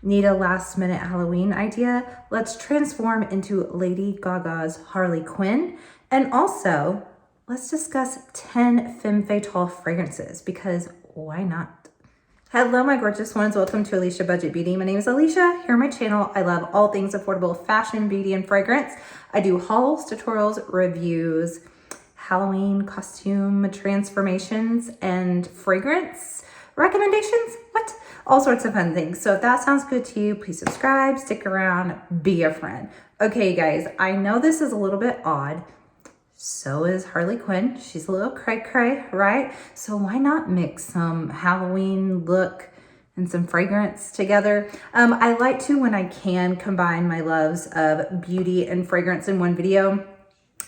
Need a last minute Halloween idea? Let's transform into Lady Gaga's Harley Quinn. And also, let's discuss 10 Femme Fatale fragrances because why not? Hello, my gorgeous ones. Welcome to Aleisha Budget Beauty. My name is Aleisha. Here on my channel, I love all things affordable fashion, beauty, and fragrance. I do hauls, tutorials, reviews, Halloween costume transformations, and fragrance recommendations. What? All sorts of fun things. So if that sounds good to you, please subscribe, stick around, be a friend. Okay, guys, I know this is a little bit odd. So is Harley Quinn. She's a little cray-cray, right? So why not mix some Halloween look and some fragrance together? I like to, when I can, combine my loves of beauty and fragrance in one video.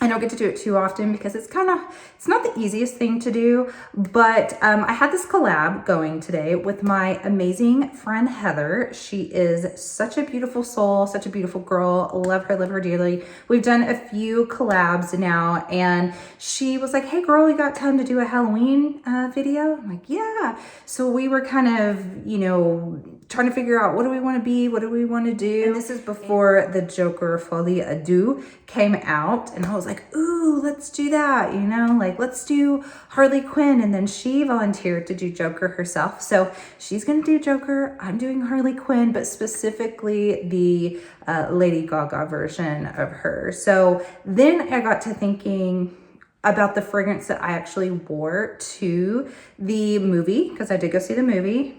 I don't get to do it too often because it's not the easiest thing to do, but I had this collab going today with my amazing friend Heather. She is such a beautiful soul, such a beautiful girl. Love her dearly. We've done a few collabs now, and she was like, hey girl, you got time to do a Halloween video? I'm like, yeah. So we were kind of, you know, trying to figure out what do we want to be, what do we want to do. And this is before the Joker Folie à Deux came out, and I was like, ooh, let's do that, you know, like let's do Harley Quinn. And then she volunteered to do Joker herself. So she's gonna do Joker, I'm doing Harley Quinn, but specifically the Lady Gaga version of her. So then I got to thinking about the fragrance that I actually wore to the movie, because I did go see the movie.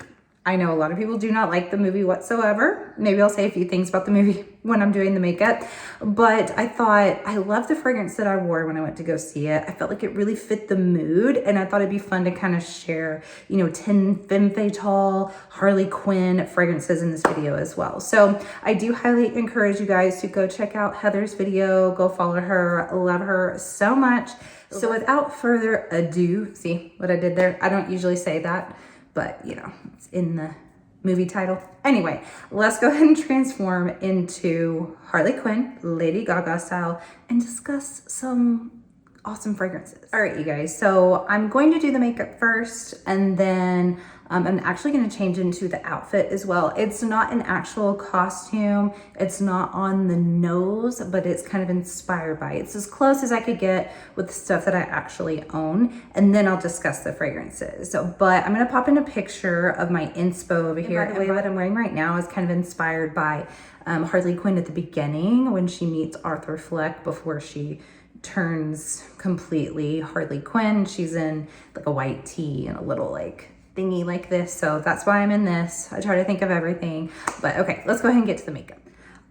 I know a lot of people do not like the movie whatsoever. Maybe I'll say a few things about the movie when I'm doing the makeup, but I thought I love the fragrance that I wore when I went to go see it. I felt like it really fit the mood, and I thought it'd be fun to kind of share, you know, 10 Femme Fatale, Harley Quinn fragrances in this video as well. So I do highly encourage you guys to go check out Heather's video, go follow her. I love her so much. So without further ado, see what I did there? I don't usually say that, but you know, it's in the movie title. Anyway, let's go ahead and transform into Harley Quinn, Lady Gaga style, and discuss some awesome fragrances. All right, you guys, so I'm going to do the makeup first, and then I'm actually going to change into the outfit as well. It's not an actual costume. It's not on the nose, but it's kind of inspired by it. It's as close as I could get with the stuff that I actually own, and then I'll discuss the fragrances. So, but I'm going to pop in a picture of my inspo over here. And by the way, what I'm wearing right now is kind of inspired by Harley Quinn at the beginning when she meets Arthur Fleck before she turns completely Harley Quinn. She's in like a white tee and a little like thingy like this, so that's why I'm in this. I try to think of everything, but okay, let's go ahead and get to the makeup.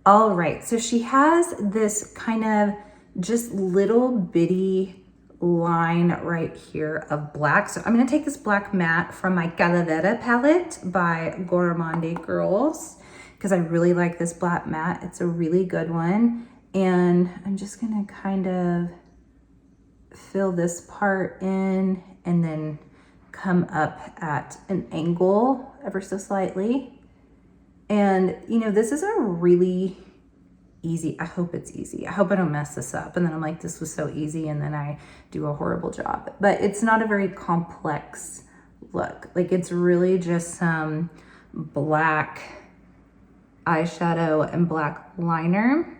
All right, so she has this kind of just little bitty line right here of black. So I'm gonna take this black matte from my Calavera palette by Gourmande Girls, because I really like this black matte. It's a really good one. And I'm just gonna kind of fill this part in and then come up at an angle ever so slightly. And you know, this is a really easy, I hope it's easy. I hope I don't mess this up. And then I'm like, this was so easy, and then I do a horrible job. But it's not a very complex look. Like, it's really just some black eyeshadow and black liner.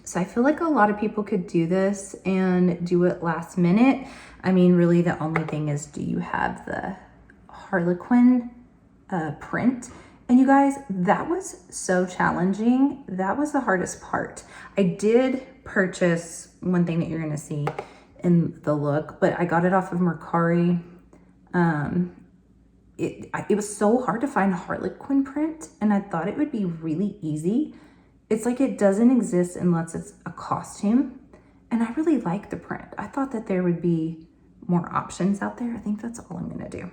So I feel like a lot of people could do this and do it last minute. I mean, really the only thing is, do you have the Harley Quinn print? And you guys, that was so challenging. That was the hardest part. I did purchase one thing that you're gonna see in the look, but I got it off of Mercari. It was so hard to find Harley Quinn print, and I thought it would be really easy. It's like it doesn't exist unless it's a costume. And I really like the print. I thought that there would be more options out there. I think that's all I'm gonna do.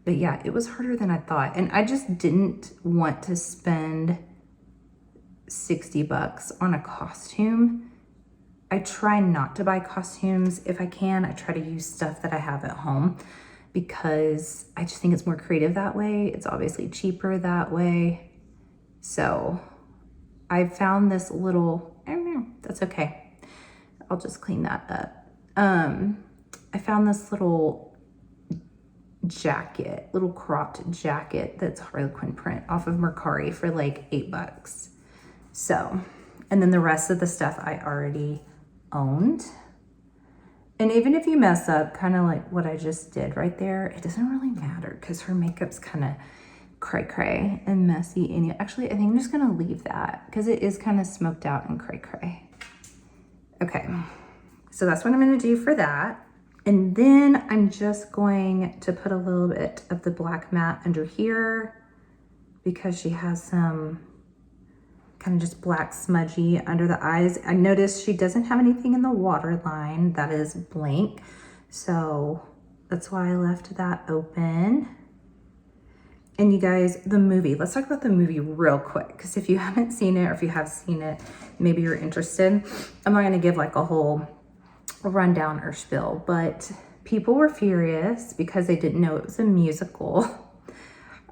But yeah, it was harder than I thought. And I just didn't want to spend 60 bucks on a costume. I try not to buy costumes if I can. I try to use stuff that I have at home because I just think it's more creative that way. It's obviously cheaper that way. So I found this little, I don't know, that's okay. I'll just clean that up. I found this little jacket, little cropped jacket that's Harley Quinn print off of Mercari for like $8. So, and then the rest of the stuff I already owned. And even if you mess up, kind of like what I just did right there, it doesn't really matter because her makeup's kind of cray-cray and messy. And actually, I think I'm just gonna leave that because it is kind of smoked out and cray-cray. Okay, so that's what I'm gonna do for that. And then I'm just going to put a little bit of the black matte under here because she has some kind of just black smudgy under the eyes. I noticed she doesn't have anything in the waterline that is blank. So that's why I left that open. And you guys, the movie, let's talk about the movie real quick. Because if you haven't seen it or if you have seen it, maybe you're interested. I'm not gonna give like a whole rundown or spiel, but people were furious because they didn't know it was a musical.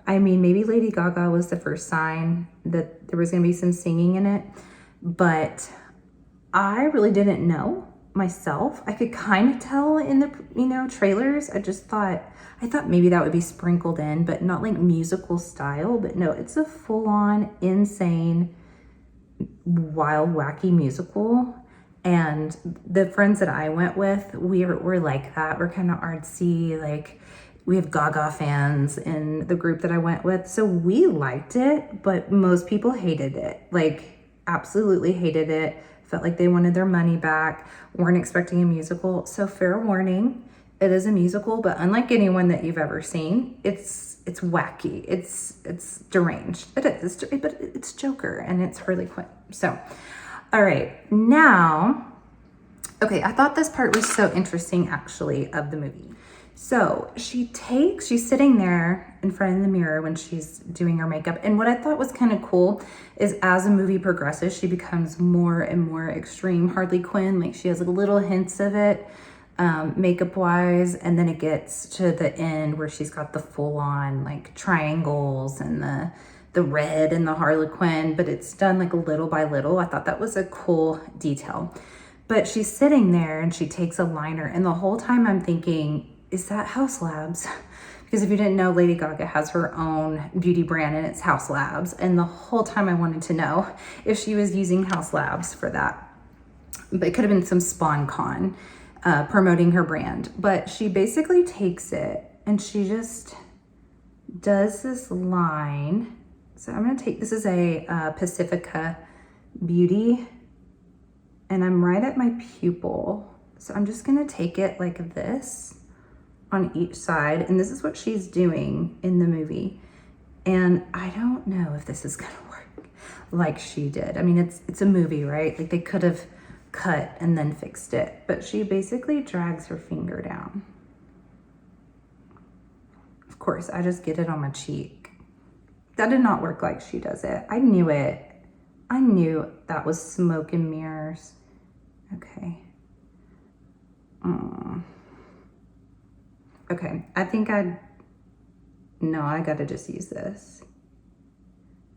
I mean, maybe Lady Gaga was the first sign that there was gonna be some singing in it, but I really didn't know myself. I could kind of tell in the, trailers. I thought maybe that would be sprinkled in, but not like musical style. But no, it's a full-on, insane, wild, wacky musical. And the friends that I went with, we're like that. We're kind of artsy, like we have Gaga fans in the group that I went with. So we liked it, but most people hated it. Like absolutely hated it. Felt like they wanted their money back. Weren't expecting a musical. So fair warning, it is a musical, but unlike anyone that you've ever seen, it's wacky. It's deranged. It is, but it's Joker and it's Harley Quinn. So, all right, now, okay, I thought this part was so interesting actually of the movie. So she's sitting there in front of the mirror when she's doing her makeup. And what I thought was kind of cool is as the movie progresses, she becomes more and more extreme Harley Quinn. Like she has like little hints of it makeup wise. And then it gets to the end where she's got the full on like triangles and the red and the Harley Quinn, but it's done like little by little. I thought that was a cool detail. But she's sitting there and she takes a liner, and the whole time I'm thinking, is that Haus Labs? Because if you didn't know, Lady Gaga has her own beauty brand and it's Haus Labs. And the whole time I wanted to know if she was using Haus Labs for that. But it could have been some SpawnCon promoting her brand. But she basically takes it and she just does this line. So I'm gonna take, this is a Pacifica Beauty, and I'm right at my pupil. So I'm just gonna take it like this on each side, and this is what she's doing in the movie. And I don't know if this is gonna work like she did. I mean, it's a movie, right? Like they could have cut and then fixed it, but she basically drags her finger down. Of course, I just get it on my cheek. That did not work like she does it. I knew it. I knew that was smoke and mirrors. Okay. Okay, I think I gotta just use this.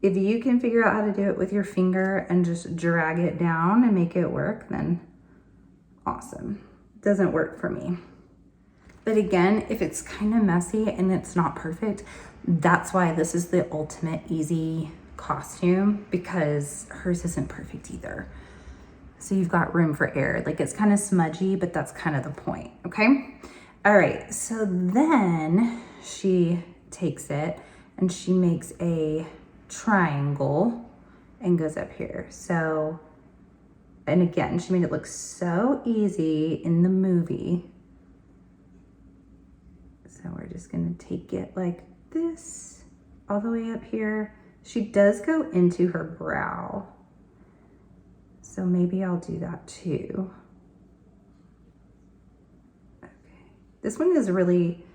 If you can figure out how to do it with your finger and just drag it down and make it work, then awesome. Doesn't work for me. But again, if it's kind of messy and it's not perfect, that's why this is the ultimate easy costume, because hers isn't perfect either. So you've got room for error. Like it's kind of smudgy, but that's kind of the point, okay? All right, so then she takes it and she makes a triangle and goes up here. So, and again, she made it look so easy in the movie. So we're just gonna take it like this all the way up here. She does go into her brow. So maybe I'll do that too. Okay. This one is really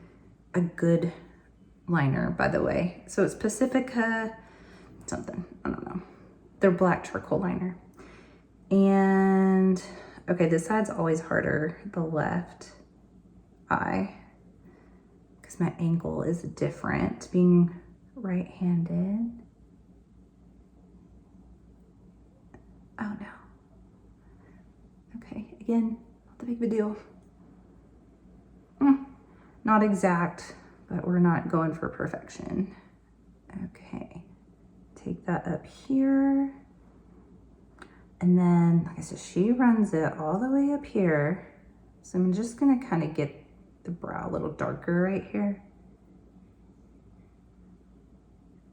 a good liner, by the way. So it's Pacifica something, I don't know. They're black charcoal liner. And okay, this side's always harder, the left eye, because my angle is different being right-handed. Oh no. Okay, again, not that big of a deal. Not exact, but we're not going for perfection. Okay, take that up here. And then, like I said, she runs it all the way up here. So I'm just gonna kind of get the brow a little darker right here.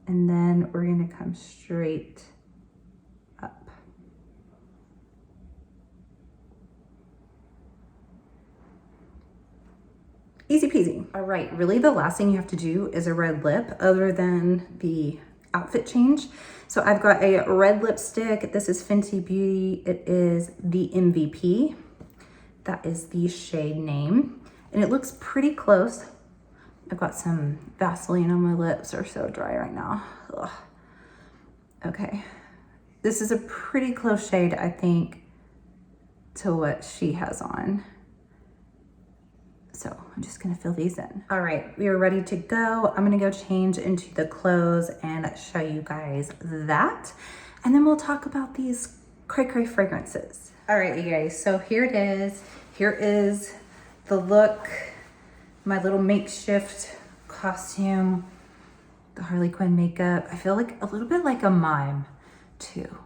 And then we're gonna come straight up. Easy peasy. All right, really the last thing you have to do is a red lip other than the outfit change. So I've got a red lipstick. This is Fenty Beauty. It is the MVP. That is the shade name. And it looks pretty close. I've got some Vaseline on my lips. They're so dry right now. Ugh. Okay. This is a pretty close shade, I think, to what she has on. So I'm just gonna fill these in. All right, we are ready to go. I'm gonna go change into the clothes and show you guys that. And then we'll talk about these cray fragrances. All right, you guys, so here it is. Here is the look, my little makeshift costume, the Harley Quinn makeup. I feel like a little bit like a mime too.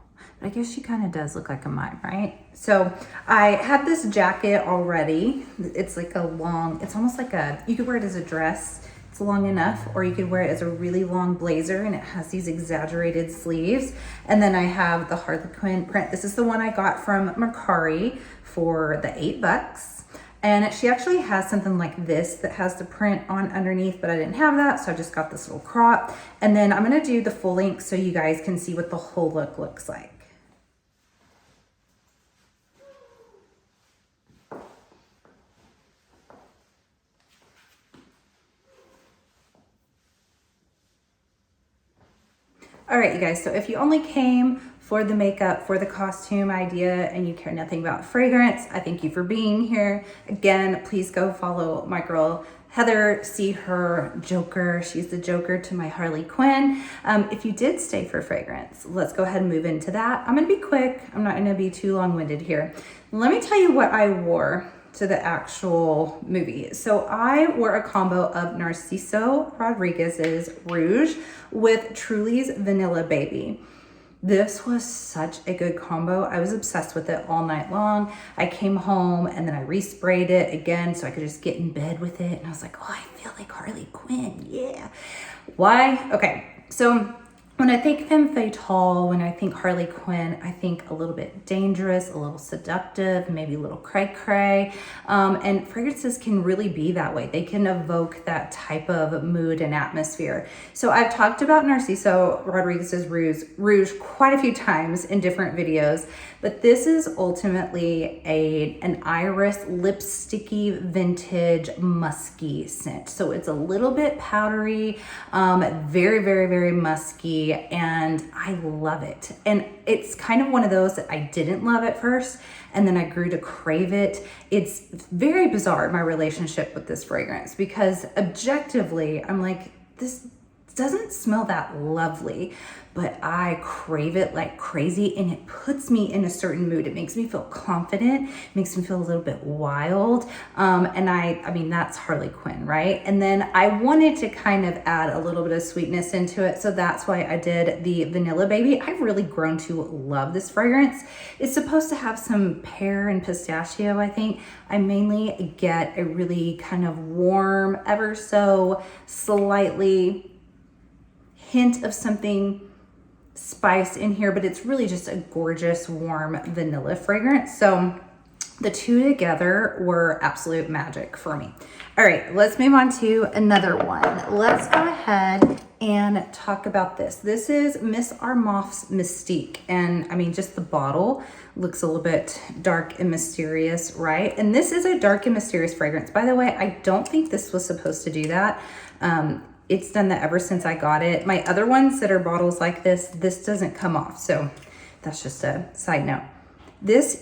I guess she kind of does look like a mime, right? So I had this jacket already. It's like a long, it's almost like a, you could wear it as a dress. It's long enough, or you could wear it as a really long blazer and it has these exaggerated sleeves. And then I have the Harley Quinn print. This is the one I got from Mercari for the $8. And she actually has something like this that has the print on underneath, but I didn't have that, so I just got this little crop. And then I'm gonna do the full length so you guys can see what the whole look looks like. All right, you guys, so if you only came for the makeup, for the costume idea, and you care nothing about fragrance, I thank you for being here. Again, please go follow my girl, Heather, see her Joker. She's the Joker to my Harley Quinn. If you did stay for fragrance, let's go ahead and move into that. I'm gonna be quick. I'm not gonna be too long-winded here. Let me tell you what I wore to the actual movie. So I wore a combo of Narciso Rodriguez's Rouge with Truly's Vanilla Baby. This was such a good combo. I was obsessed with it all night long. I came home and then I resprayed it again so I could just get in bed with it. And I was like, oh, I feel like Harley Quinn, yeah. Why? Okay, so when I think Femme Fatale, when I think Harley Quinn, I think a little bit dangerous, a little seductive, maybe a little cray-cray. And fragrances can really be that way. They can evoke that type of mood and atmosphere. So I've talked about Narciso Rodriguez's Rouge quite a few times in different videos, but this is ultimately an iris lipsticky vintage musky scent. So it's a little bit powdery, very, very, very musky, and I love it. And it's kind of one of those that I didn't love at first, and then I grew to crave it. It's very bizarre, my relationship with this fragrance, because objectively, I'm like, this doesn't smell that lovely, but I crave it like crazy, and it puts me in a certain mood. It makes me feel confident, makes me feel a little bit wild. And I mean, that's Harley Quinn, right? And then I wanted to kind of add a little bit of sweetness into it. So that's why I did the Vanilla Baby. I've really grown to love this fragrance. It's supposed to have some pear and pistachio, I think. I mainly get a really kind of warm, ever so slightly hint of something spice in here, but it's really just a gorgeous warm vanilla fragrance. So the two together were absolute magic for me. All right, let's move on to another one. Let's go ahead and talk about this. This is Miss Armand's Mystique. And I mean, just the bottle looks a little bit dark and mysterious, right? And this is a dark and mysterious fragrance. By the way, I don't think this was supposed to do that. It's done that ever since I got it. My other ones that are bottles like this doesn't come off. So that's just a side note. This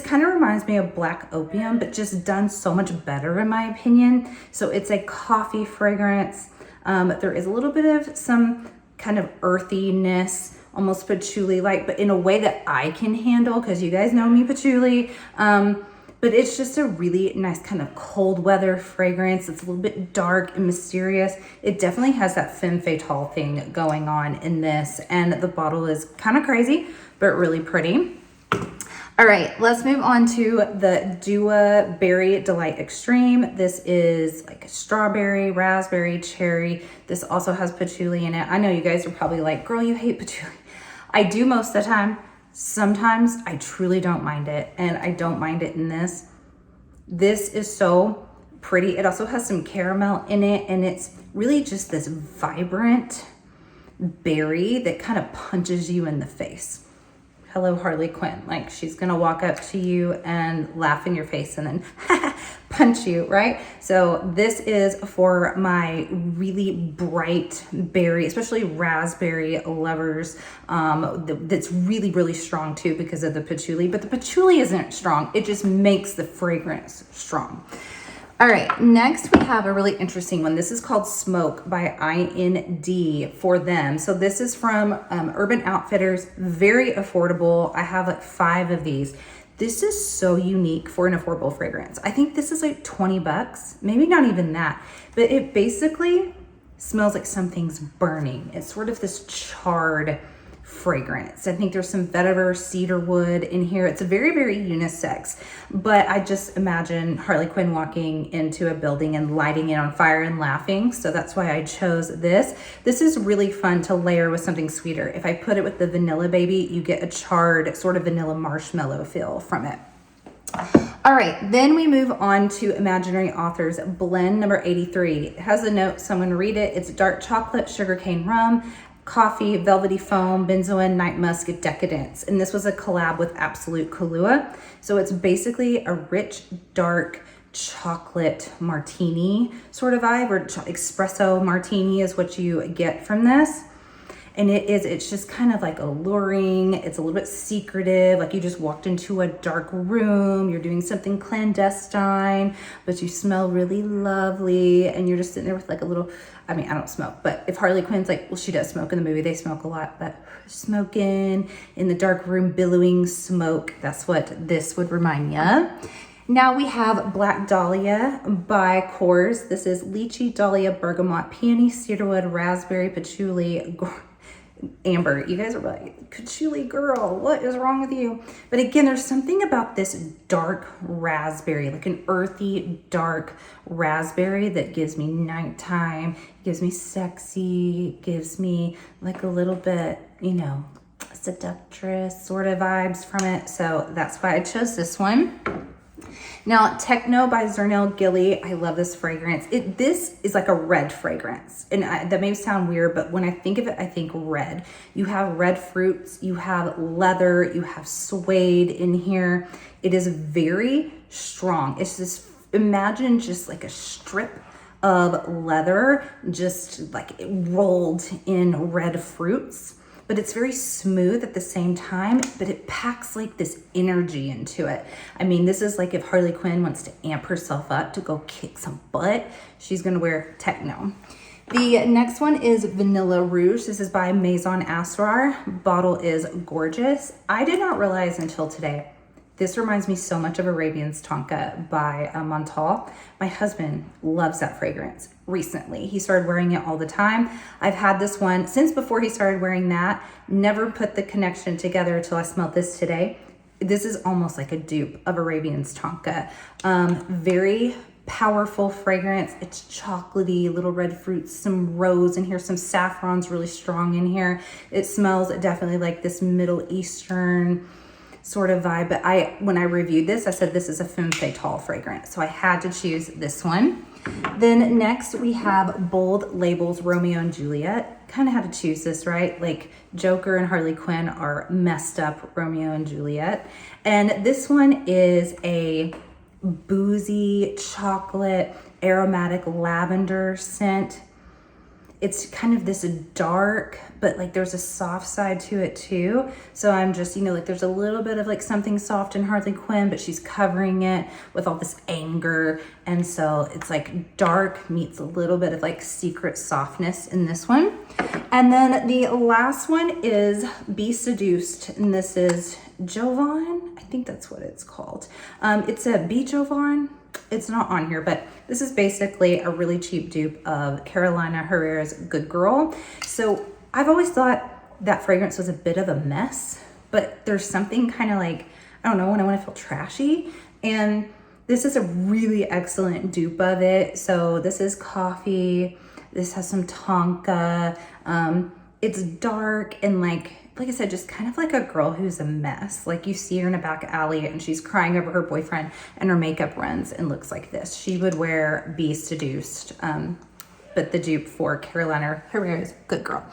kind of reminds me of Black Opium, but just done so much better in my opinion. So it's a coffee fragrance. There is a little bit of some kind of earthiness, almost patchouli-like, but in a way that I can handle, because you guys know me, patchouli. but it's just a really nice kind of cold weather fragrance. It's a little bit dark and mysterious. It definitely has that femme fatale thing going on in this, and the bottle is kind of crazy, but really pretty. All right, let's move on to the Dua Berry Delight Extreme. This is like a strawberry, raspberry, cherry. This also has patchouli in it. I know you guys are probably like, girl, you hate patchouli. I do most of the time. Sometimes I truly don't mind it, and I don't mind it in this. This is so pretty. It also has some caramel in it, and it's really just this vibrant berry that kind of punches you in the face. Hello, Harley Quinn. Like, she's gonna walk up to you and laugh in your face and then punch you, right? So this is for my really bright berry, especially raspberry lovers. That's really, really strong too because of the patchouli, but the patchouli isn't strong. It just makes the fragrance strong. All right, next we have a really interesting one. This is called Smoke by IND for them. So this is from Urban Outfitters, very affordable. I have like 5 of these. This is so unique for an affordable fragrance. I think this is like 20 bucks, maybe not even that, but it basically smells like something's burning. It's sort of this charred fragrance. I think there's some vetiver, cedar wood in here. It's very, very unisex, but I just imagine Harley Quinn walking into a building and lighting it on fire and laughing. So that's why I chose this. This is really fun to layer with something sweeter. If I put it with the Vanilla Baby, you get a charred sort of vanilla marshmallow feel from it. All right, then we move on to Imaginary Authors blend number 83. It has a note, someone read it. It's dark chocolate, sugarcane rum, coffee, velvety foam, benzoin, night musk, decadence. And this was a collab with Absolute Kahlua. So it's basically a rich, dark chocolate martini sort of vibe, or espresso martini is what you get from this. And it's just kind of like alluring. It's a little bit secretive. Like you just walked into a dark room. You're doing something clandestine, but you smell really lovely. And you're just sitting there with like a little, I mean, I don't smoke, but if Harley Quinn's like, well, she does smoke in the movie. They smoke a lot, but smoking in the dark room, billowing smoke. That's what this would remind me of. Now we have Black Dahlia by Kors. This is lychee, dahlia, bergamot, peony, cedarwood, raspberry, patchouli, amber. You guys are like, patchouli girl, what is wrong with you? But again, there's something about this dark raspberry, like an earthy, dark raspberry that gives me nighttime, gives me sexy, gives me like a little bit, you know, seductress sort of vibes from it. So that's why I chose this one. Now, Techno by Zernel Gilly. I love this fragrance. This is like a red fragrance. And that may sound weird, but when I think of it, I think red. You have red fruits, you have leather, you have suede in here. It is very strong. It's just, imagine just like a strip of leather, just like rolled in red fruits. But it's very smooth at the same time, but it packs like this energy into it. I mean, this is like if Harley Quinn wants to amp herself up to go kick some butt, she's gonna wear Techno. The next one is Vanilla Rouge. This is by Maison Asrar. Bottle is gorgeous. I did not realize until today, this reminds me so much of Arabian's Tonka by Montal. My husband loves that fragrance recently. He started wearing it all the time. I've had this one since before he started wearing that. Never put the connection together until I smelled this today. This is almost like a dupe of Arabian's Tonka. Very powerful fragrance. It's chocolatey, little red fruits, some rose in here, some saffron's really strong in here. It smells definitely like this Middle Eastern sort of vibe, but when I reviewed this, I said this is a Femme Fatale fragrance, so I had to choose this one. Then next we have Bold Labels Romeo and Juliet. Kind of had to choose this, right? Like Joker and Harley Quinn are messed up Romeo and Juliet. And this one is a boozy chocolate aromatic lavender scent. It's kind of this dark, but like there's a soft side to it too. So I'm just, you know, like there's a little bit of like something soft in Harley Quinn, but she's covering it with all this anger. And so it's like dark meets a little bit of like secret softness in this one. And then the last one is Be Seduced. And this is Jovan. I think that's what it's called. It's a B Jovan. It's not on here, but this is basically a really cheap dupe of Carolina Herrera's Good Girl. So I've always thought that fragrance was a bit of a mess, but there's something kind of like, I don't know, when I want to feel trashy. And this is a really excellent dupe of it. So this is coffee. This has some tonka. It's dark and like I said, just kind of like a girl who's a mess. Like you see her in a back alley and she's crying over her boyfriend and her makeup runs and looks like this. She would wear Be Seduced, but the dupe for Carolina Herrera's Good Girl.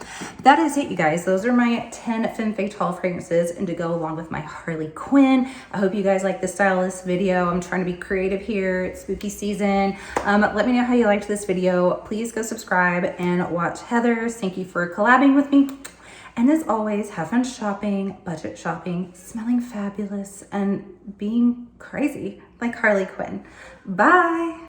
That is it, you guys. Those are my 10 Femme Fatale fragrances and to go along with my Harley Quinn. I hope you guys like the style of this video. I'm trying to be creative here. It's spooky season. Let me know how you liked this video. Please go subscribe and watch Heather's. Thank you for collabing with me. And as always, have fun shopping, budget shopping, smelling fabulous, and being crazy like Harley Quinn. Bye.